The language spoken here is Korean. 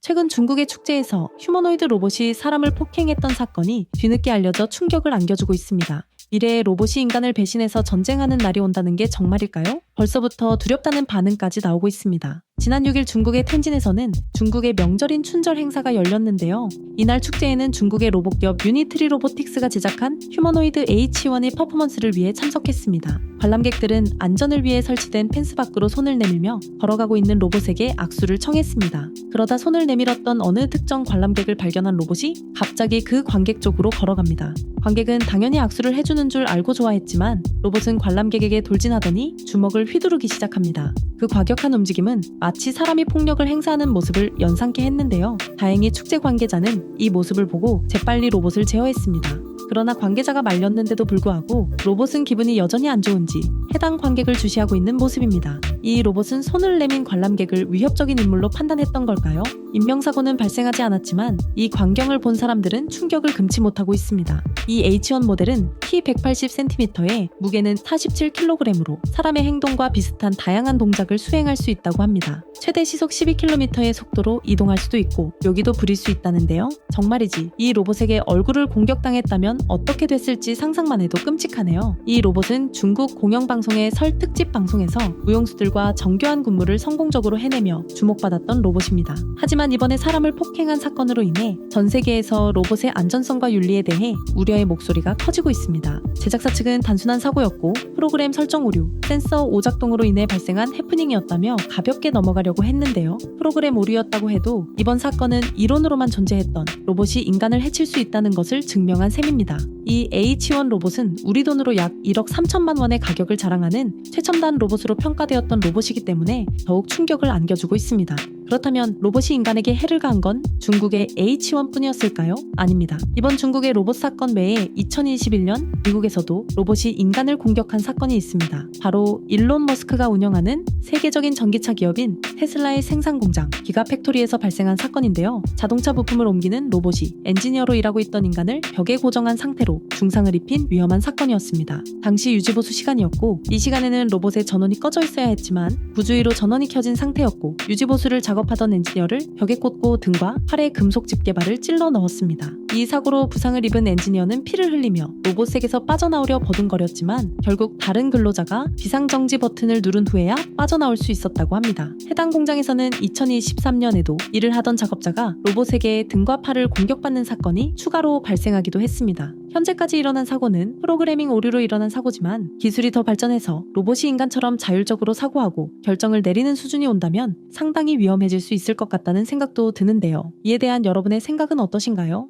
최근 중국의 축제에서 휴머노이드 로봇이 사람을 폭행했던 사건이 뒤늦게 알려져 충격을 안겨주고 있습니다. 미래의 로봇이 인간을 배신해서 전쟁하는 날이 온다는 게 정말일까요? 벌써부터 두렵다는 반응까지 나오고 있습니다. 지난 6일 중국의 텐진에서는 중국의 명절인 춘절 행사가 열렸는데요. 이날 축제에는 중국의 로봇기업 유니트리 로보틱스가 제작한 휴머노이드 H1의 퍼포먼스를 위해 참석했습니다. 관람객들은 안전을 위해 설치된 펜스 밖으로 손을 내밀며 걸어가고 있는 로봇에게 악수를 청했습니다. 그러다 손을 내밀었던 어느 특정 관람객을 발견한 로봇이 갑자기 그 관객 쪽으로 걸어갑니다. 관객은 당연히 악수를 해주는 줄 알고 좋아했지만 로봇은 관람객에게 돌진하더니 주먹을 휘두르기 시작합니다. 그 과격한 움직임은 마치 사람이 폭력을 행사하는 모습을 연상케 했는데요. 다행히 축제 관계자는 이 모습을 보고 재빨리 로봇을 제어했습니다. 그러나 관계자가 말렸는데도 불구하고 로봇은 기분이 여전히 안 좋은지 해당 관객을 주시하고 있는 모습입니다. 이 로봇은 손을 내민 관람객을 위협적인 인물로 판단했던 걸까요? 인명사고는 발생하지 않았지만 이 광경을 본 사람들은 충격을 금치 못하고 있습니다. 이 H1 모델은 키 180cm에 무게는 47kg으로 사람의 행동과 비슷한 다양한 동작을 수행할 수 있다고 합니다. 최대 시속 12km의 속도로 이동할 수도 있고 묘기도 부릴 수 있다는데요. 정말이지 이 로봇에게 얼굴을 공격당했다면 어떻게 됐을지 상상만 해도 끔찍하네요. 이 로봇은 중국 공영방송의 설 특집 방송에서 무용수들과 정교한 군무를 성공적으로 해내며 주목받았던 로봇입니다. 하지만 이번에 사람을 폭행한 사건으로 인해 전 세계에서 로봇의 안전성과 윤리에 대해 우려의 목소리가 커지고 있습니다. 제작사 측은 단순한 사고였고 프로그램 설정 오류, 센서 오작동으로 인해 발생한 해프닝이었다며 가볍게 넘어가려고 했는데요. 프로그램 오류였다고 해도 이번 사건은 이론으로만 존재했던 로봇이 인간을 해칠 수 있다는 것을 증명한 셈입니다. 이 H1 로봇은 우리 돈으로 약 1억 3천만 원의 가격을 자랑하는 최첨단 로봇으로 평가되었던 로봇이기 때문에 더욱 충격을 안겨주고 있습니다. 그렇다면 로봇이 인간에게 해를 가한 건 중국의 H1 뿐이었을까요? 아닙니다. 이번 중국의 로봇 사건 외에 2021년 미국에서도 로봇이 인간을 공격한 사건이 있습니다. 바로 일론 머스크가 운영하는 세계적인 전기차 기업인 테슬라의 생산 공장 기가팩토리에서 발생한 사건인데요. 자동차 부품을 옮기는 로봇이 엔지니어로 일하고 있던 인간을 벽에 고정한 상태로 중상을 입힌 위험한 사건이었습니다. 당시 유지보수 시간이었고 이 시간에는 로봇의 전원이 꺼져 있어야 했지만 부주의로 전원이 켜진 상태였고 유지보수를 작업하던 엔지니어를 벽에 꽂고 등과 팔에 금속 집게발을 찔러 넣었습니다. 이 사고로 부상을 입은 엔지니어는 피를 흘리며 로봇색에서 빠져나오려 버둥거렸지만 결국 다른 근로자가 비상정지 버튼을 누른 후에야 빠져나올 수 있었다고 합니다. 해당 공장에서는 2023년에도 일을 하던 작업자가 로봇에게 등과 팔을 공격받는 사건이 추가로 발생하기도 했습니다. 현재까지 일어난 사고는 프로그래밍 오류로 일어난 사고지만 기술이 더 발전해서 로봇이 인간처럼 자율적으로 사고하고 결정을 내리는 수준이 온다면 상당히 위험해질 수 있을 것 같다는 생각도 드는데요. 이에 대한 여러분의 생각은 어떠신가요?